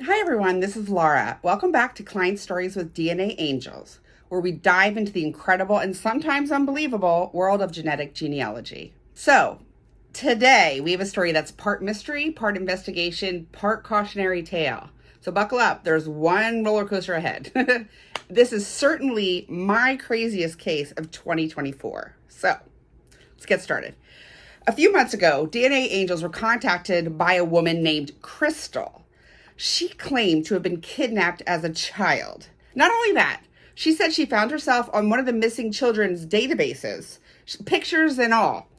Hi everyone, this is Laura. Welcome back to Client Stories with DNAngels, where we dive into the incredible and sometimes unbelievable world of genetic genealogy. So, today we have a story that's part mystery, part investigation, part cautionary tale. So buckle up, there's one roller coaster ahead. This is certainly my craziest case of 2024. So, let's get started. A few months ago, DNAngels were contacted by a woman named Crystal. She claimed to have been kidnapped as a child. Not only that, she said she found herself on one of the missing children's databases, pictures and all.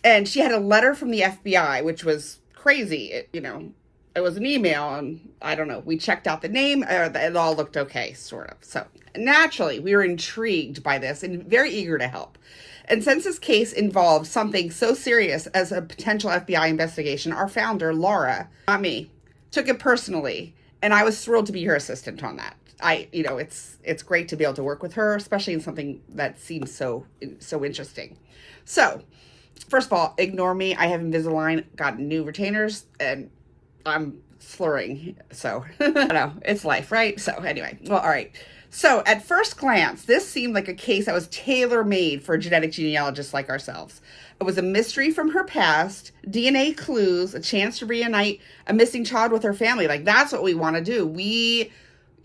And she had a letter from the FBI, which was crazy. It was an email, and I don't know. We checked out the name. It all looked okay, sort of. So naturally, we were intrigued by this and very eager to help. And since this case involved something so serious as a potential FBI investigation, our founder, Laura, not me, took it personally, and I was thrilled to be her assistant on that. It's great to be able to work with her, especially in something that seems so interesting. So, first of all, ignore me. I have Invisalign, got new retainers, and I'm slurring. So, I don't know, it's life, right? So, anyway, well, all right. So, at first glance, this seemed like a case that was tailor-made for genetic genealogists like ourselves. It was a mystery from her past, DNA clues, a chance to reunite a missing child with her family. Like, that's what we want to do.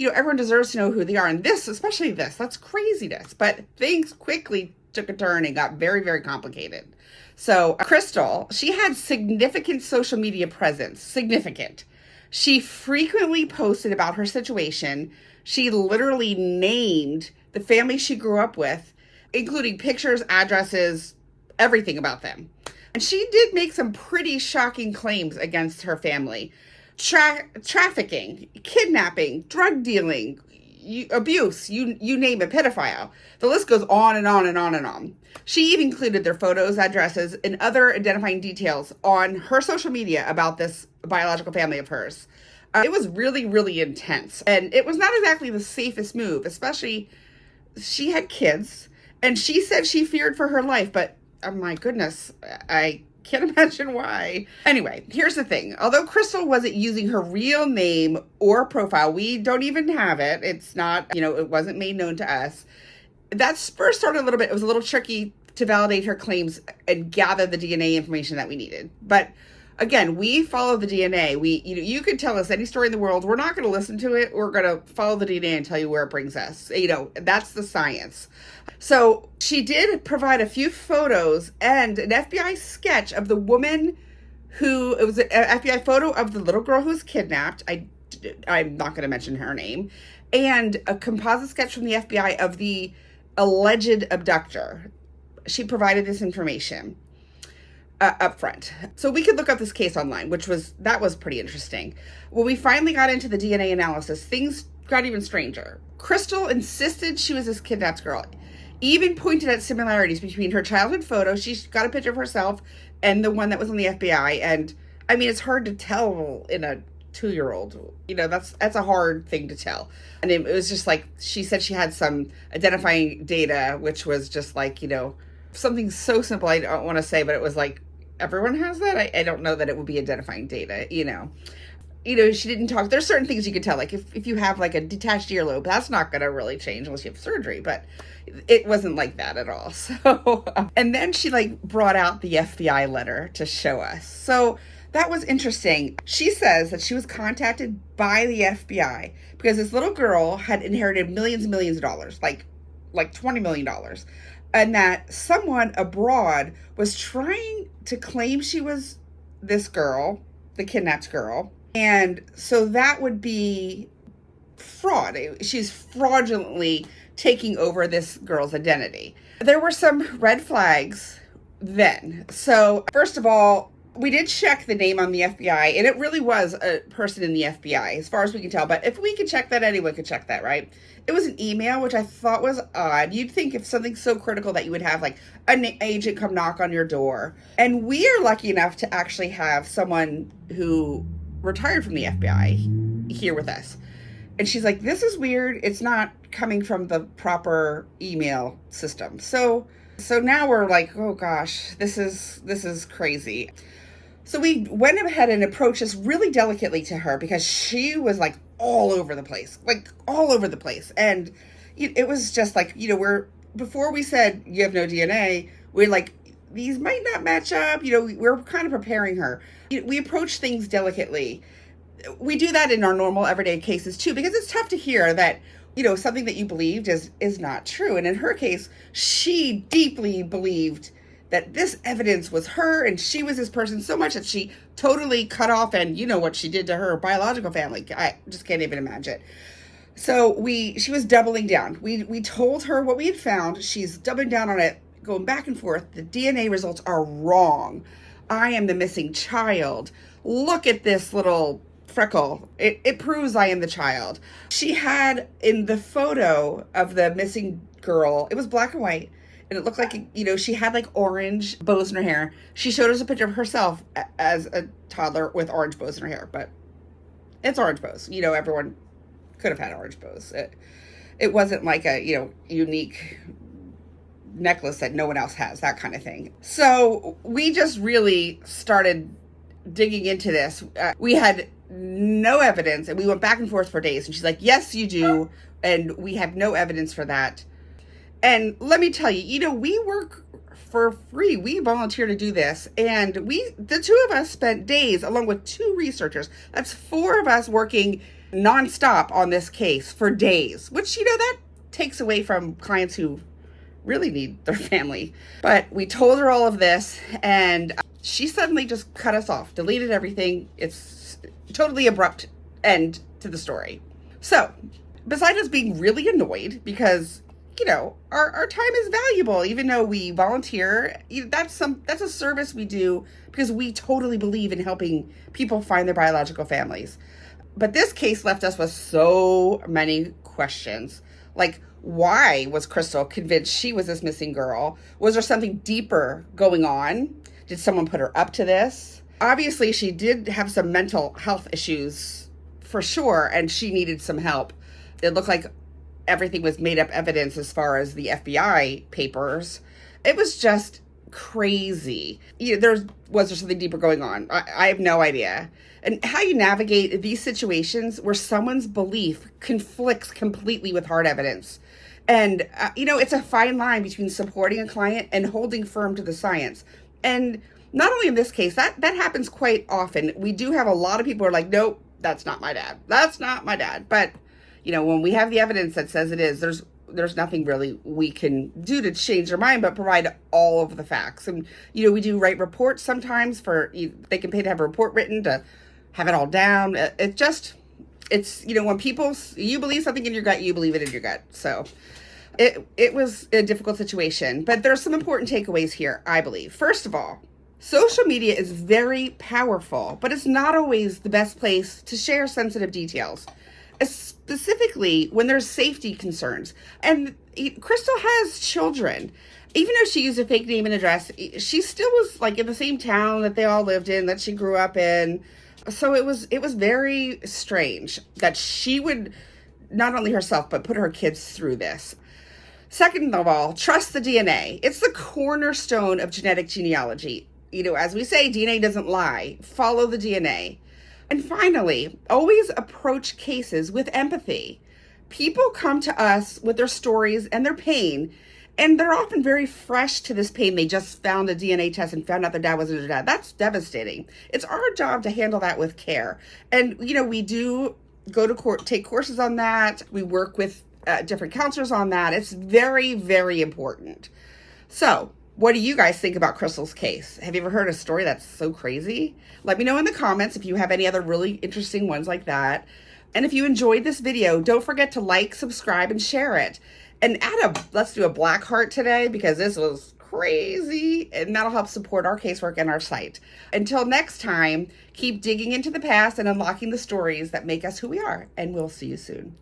Everyone deserves to know who they are. And this, especially this, that's craziness. But things quickly took a turn and got very, very complicated. So, Crystal, she had significant social media presence. Significant. She frequently posted about her situation. She literally named the family she grew up with, including pictures, addresses, everything about them. And she did make some pretty shocking claims against her family. Trafficking, kidnapping, drug dealing, abuse, you name it, pedophile. The list goes on and on and on and on. She even included their photos, addresses, and other identifying details on her social media about this biological family of hers. It was really, really intense. And it was not exactly the safest move, especially she had kids. And she said she feared for her life, but oh my goodness, I can't imagine why. Anyway, here's the thing. Although Crystal wasn't using her real name or profile, we don't even have it. It's not, it wasn't made known to us. That first started a little bit. It was a little tricky to validate her claims and gather the DNA information that we needed. But again, we follow the DNA. You could tell us any story in the world. We're not going to listen to it. We're going to follow the DNA and tell you where it brings us. That's the science. So she did provide a few photos and an FBI sketch of the woman it was an FBI photo of the little girl who was kidnapped. I'm not going to mention her name. And a composite sketch from the FBI of the alleged abductor. She provided this information up front. So we could look up this case online, that was pretty interesting. When we finally got into the DNA analysis, things got even stranger. Crystal insisted she was this kidnapped girl, even pointed at similarities between her childhood photo. She's got a picture of herself and the one that was on the FBI. And I mean, it's hard to tell in a 2-year-old. That's a hard thing to tell. And it was just like, she said she had some identifying data, which was just like, something so simple. I don't want to say, but it was like, everyone has that. I don't know that it would be identifying data, she didn't talk. There's certain things you could tell, like if you have like a detached earlobe, that's not going to really change unless you have surgery, but it wasn't like that at all. So, and then she brought out the FBI letter to show us. So that was interesting. She says that she was contacted by the FBI because this little girl had inherited millions and millions of dollars, like $20 million. And that someone abroad was trying to claim she was this girl, the kidnapped girl. And so that would be fraud. She's fraudulently taking over this girl's identity. There were some red flags then. So first of all, we did check the name on the FBI, and it really was a person in the FBI, as far as we can tell. But if we could check that, anyone could check that, right? It was an email, which I thought was odd. You'd think if something so critical that you would have an agent come knock on your door. And we are lucky enough to actually have someone who retired from the FBI here with us. And she's like, this is weird. It's not coming from the proper email system. So now we're like, oh gosh, this is crazy. So we went ahead and approached this really delicately to her because she was like all over the place, like all over the place. And it was just like, before we said you have no DNA, we're like, these might not match up. We're kind of preparing her. We approach things delicately. We do that in our normal everyday cases too, because it's tough to hear that, something that you believed is not true. And in her case, she deeply believed that this evidence was her and she was this person so much that she totally cut off, and what she did to her biological family. I just can't even imagine. So she was doubling down. We told her what we had found. She's doubling down on it, going back and forth. The DNA results are wrong. I am the missing child. Look at this little freckle. It proves I am the child. She had in the photo of the missing girl, it was black and white, and it looked like, she had like orange bows in her hair. She showed us a picture of herself as a toddler with orange bows in her hair, but it's orange bows. Everyone could have had orange bows. It wasn't like a, unique necklace that no one else has, that kind of thing. So we just really started digging into this. We had no evidence, and we went back and forth for days. And she's like, yes, you do. And we have no evidence for that. And let me tell you, we work for free. We volunteer to do this. And the two of us spent days along with two researchers. That's four of us working nonstop on this case for days, which, that takes away from clients who really need their family. But we told her all of this, and she suddenly just cut us off, deleted everything. It's totally abrupt end to the story. So besides us being really annoyed because our time is valuable, even though we volunteer. That's a service we do because we totally believe in helping people find their biological families. But this case left us with so many questions. Like, why was Crystal convinced she was this missing girl? Was there something deeper going on? Did someone put her up to this? Obviously, she did have some mental health issues for sure, and she needed some help. It looked like everything was made up evidence as far as the FBI papers. It was just crazy. Was there something deeper going on? I have no idea. And how you navigate these situations where someone's belief conflicts completely with hard evidence. And, it's a fine line between supporting a client and holding firm to the science. And not only in this case, that happens quite often. We do have a lot of people who are like, nope, that's not my dad. That's not my dad. But when we have the evidence that says it is, there's nothing really we can do to change their mind but provide all of the facts. And, we do write reports sometimes they can pay to have a report written to have it all down. It's, when you believe something in your gut, you believe it in your gut. So it was a difficult situation, but there's some important takeaways here, I believe. First of all, social media is very powerful, but it's not always the best place to share sensitive details, specifically when there's safety concerns. And Crystal has children. Even though she used a fake name and address, she still was like in the same town that they all lived in, that she grew up in. So it was very strange that she would not only herself, but put her kids through this. Second of all, trust the DNA. It's the cornerstone of genetic genealogy. As we say, DNA doesn't lie. Follow the DNA. And finally, always approach cases with empathy. People come to us with their stories and their pain, and they're often very fresh to this pain. They just found a DNA test and found out their dad wasn't their dad. That's devastating. It's our job to handle that with care. And, we do go to court, take courses on that. We work with different counselors on that. It's very, very important. So, what do you guys think about Crystal's case? Have you ever heard a story that's so crazy? Let me know in the comments if you have any other really interesting ones like that. And if you enjoyed this video, don't forget to like, subscribe, and share it. And let's do a black heart today because this was crazy, and that'll help support our casework and our site. Until next time, keep digging into the past and unlocking the stories that make us who we are, and we'll see you soon.